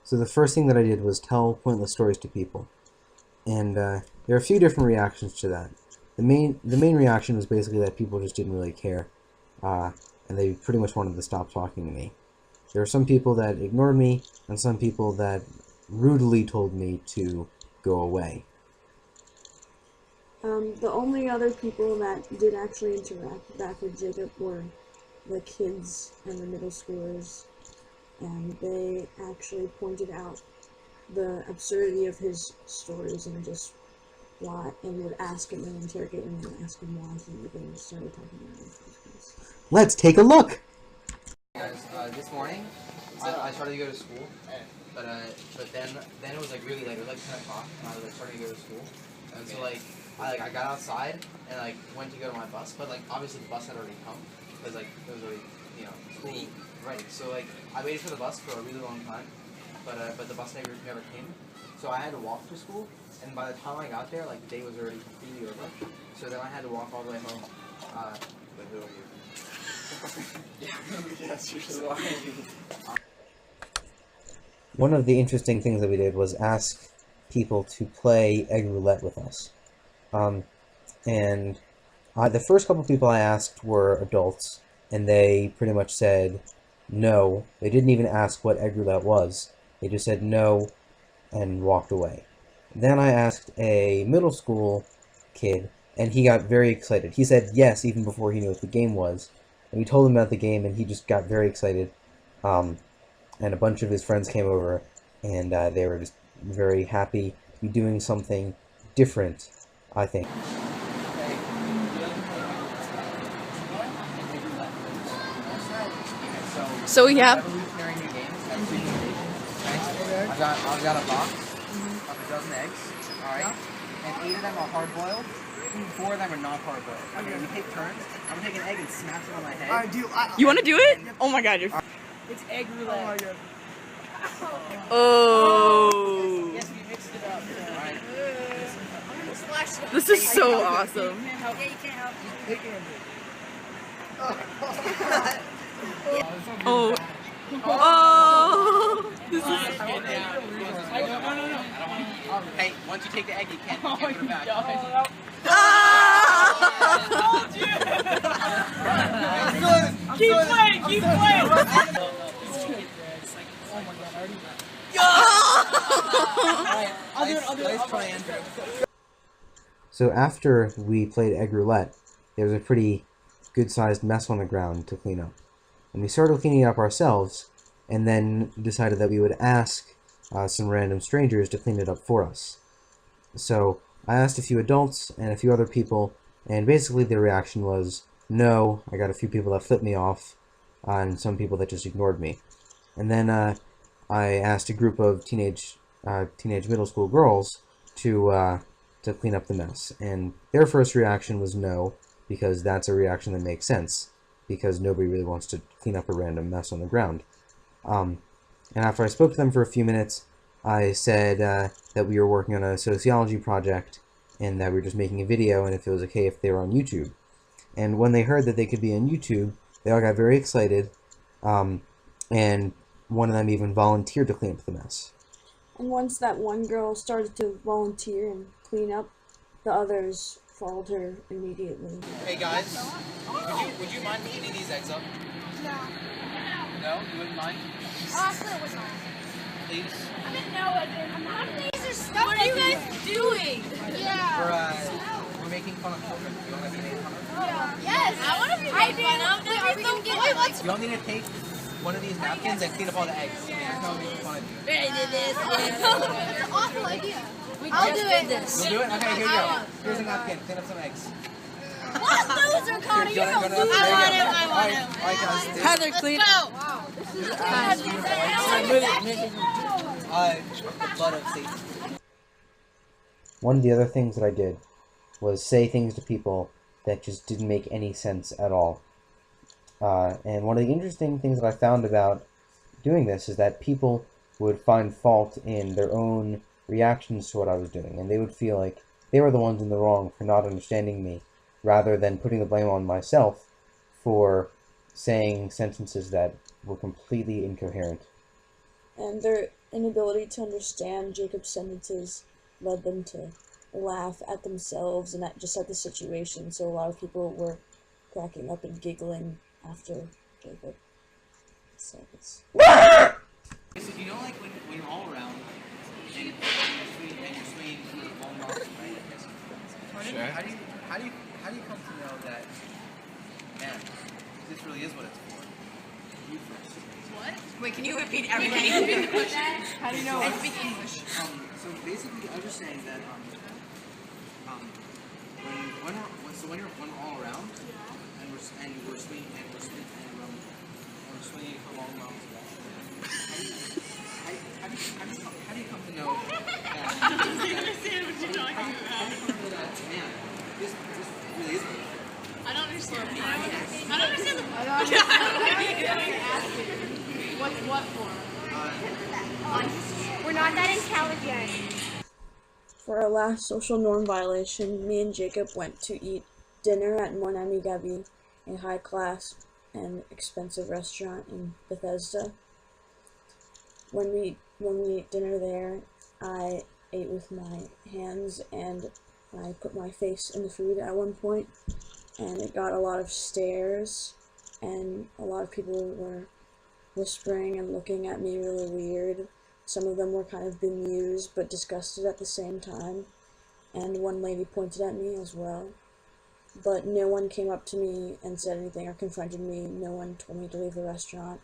So the first thing that I did was tell pointless stories to people, and there are a few different reactions to that. The main reaction was basically that people just didn't really care, and they pretty much wanted to stop talking to me. There were some people that ignored me, and some people that rudely told me to go away. The only other people that did actually interact back with Jacob were the kids and the middle schoolers, and they actually pointed out the absurdity of his stories and just why, and would ask him and interrogate him and ask him why he even started talking about it. Let's take a look! Guys, this morning I started to go to school, but then it was like really late. It was like 10 o'clock, and I was like starting to go to school, and so I got outside and like went to go to my bus, but like obviously the bus had already come because like it was already school ready. So like I waited for the bus for a really long time, but the bus never came. So I had to walk to school, and by the time I got there, like the day was already completely over. So then I had to walk all the way home. But who are you? Yes, you're One of the interesting things that we did was ask people to play egg roulette with us. And the first couple people I asked were adults, and they pretty much said no. They didn't even ask what egg roulette was. They just said no and walked away. Then I asked a middle school kid, and he got very excited. He said yes even before he knew what the game was. And we told him about the game, and he just got very excited. And a bunch of his friends came over, and they were just very happy to be doing something different, I think. So yeah. Revolutionary new games. I've got a box of a dozen eggs. All right, and 8 of them are hard boiled. 4 of them are not hard boiled. Okay, we take turns. I'm gonna take an egg and smash it on my head. You want to do it? Oh my god, you're. It's egg roulette. Oh. Yes, we mixed it up. Alright. This is so awesome. Yeah, you can't help. Oh. Oh. This is. Hey, once you take the egg, you can't put it back. Keep playing, keep playing. Nice try, Andrew. So after we played egg roulette, there was a pretty good-sized mess on the ground to clean up. And we started cleaning it up ourselves, and then decided that we would ask some random strangers to clean it up for us. So I asked a few adults and a few other people, and basically the reaction was no. I got a few people that flipped me off, and some people that just ignored me. And then I asked a group of teenage middle school girls to clean up the mess, and their first reaction was no, because that's a reaction that makes sense, because nobody really wants to clean up a random mess on the ground. And after I spoke to them for a few minutes, I said that we were working on a sociology project, and that we were just making a video, and if it was okay if they were on YouTube. And when they heard that they could be on YouTube, they all got very excited, and one of them even volunteered to clean up the mess. And once that one girl started to volunteer and clean up, the others followed her immediately. Hey guys, would you mind cleaning these eggs up? No. No, you wouldn't mind? Honestly, it was not. Please. I didn't know I didn't. These are stuff. What are you guys doing? Yeah. We're making fun of children. You want to be made fun of? Yes. I want to be made fun of. Are we gonna get it? You all need to take one of these napkins and clean up all the eggs. There's no making fun of you. It's an awful idea. I'll do it. You'll do it? Okay, here you go. Here's a napkin. Clean up some eggs. What loser, Connor? You're a loser. I want him. Alright, guys. Heather, clean. Blood of Satan. One of the other things that I did was say things to people that just didn't make any sense at all. And one of the interesting things that I found about doing this is that people would find fault in their own reactions to what I was doing, and they would feel like they were the ones in the wrong for not understanding me, rather than putting the blame on myself for saying sentences that were completely incoherent. And inability to understand Jacob's sentences led them to laugh at themselves and just at the situation, so a lot of people were cracking up and giggling after Jacob said this. So you know, like when you're all around and you're swinging for long balls, right? Sure. How do you come to know that, man, this really is what it's for? You first. What? Wait, can you repeat everything? How do you know? I speak English. So basically, I was just saying that when we're all around and we're swinging and we're swinging for long balls. How do you come to know that? I don't understand what you're talking about. How do you come to know that, man, this really is what it's for? I don't understand. I don't understand. What for? We're not that intelligent. For our last social norm violation, me and Jacob went to eat dinner at Mon Ami Gabi, a high-class and expensive restaurant in Bethesda. When we ate dinner there, I ate with my hands and I put my face in the food at one point, and it got a lot of stares, and a lot of people were whispering and looking at me really weird. Some of them were kind of bemused but disgusted at the same time, and one lady pointed at me as well. But no one came up to me and said anything or confronted me. No one told me to leave the restaurant.